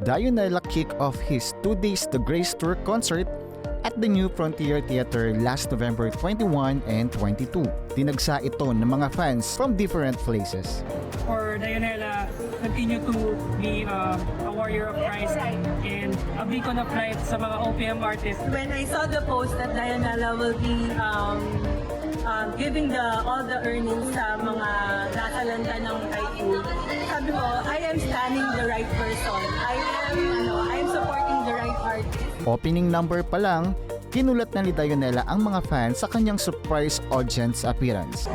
Dionela kicked off his 2 days The Grace Tour concert at the New Frontier Theater last November 21 and 22. Dinagsa ito ng mga fans from different places. For Dionela, continue to be a warrior of Christ and a beacon of light sa mga OPM artists. When I saw the post that Dionela will be giving all the earnings sa mga nasalanta ng typhoon, sabi ko, I am standing the right person. I am supporting the right artist. Opening number pa lang, kinulat na ni Dionela ang mga fans sa kanyang surprise audience appearance.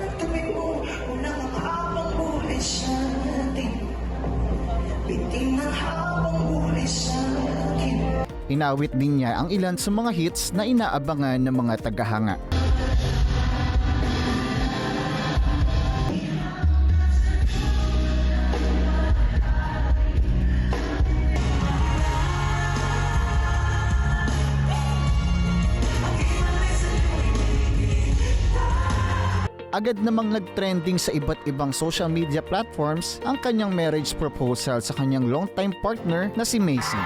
Inawit din niya ang ilan sa mga hits na inaabangan ng mga tagahanga. Agad namang nag-trending sa iba't ibang social media platforms ang kanyang marriage proposal sa kanyang longtime partner na si Macy.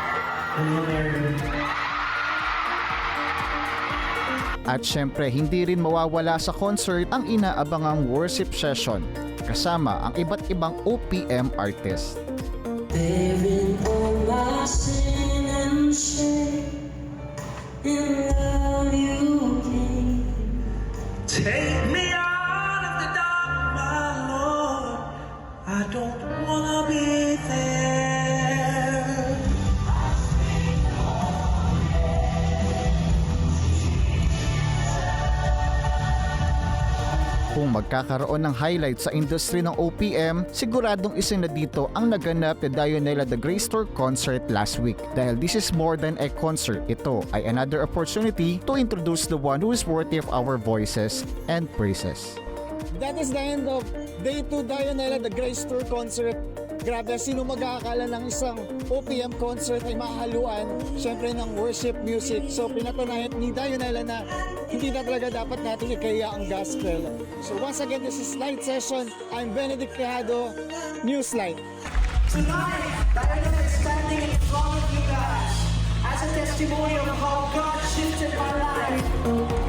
At syempre, hindi rin mawawala sa concert ang inaabangang worship session kasama ang iba't ibang OPM artist. Bearing all my sin and shame, in love you came. Take me out of the dark, my Lord. I don't wanna be there. Kung magkakaroon ng highlight sa industry ng OPM, siguradong isa na dito ang naganap ni Dionela The Grace Tour concert last week. Dahil this is more than a concert, ito ay another opportunity to introduce the one who is worthy of our voices and praises. That is the end of Day 2 Dionela The Grace Tour concert. Grabe, sino mag-aakala ng isang OPM concert ay mahaluan syempre ng worship music. So pinatunayan ni Dionela na hindi na talaga dapat natin ikaya ang gospel. So once again, this is Light Session. I'm Benedict Quijado, Newslight. Tonight, Dionela is standing in front of you guys as a testimony of how God shifted my life.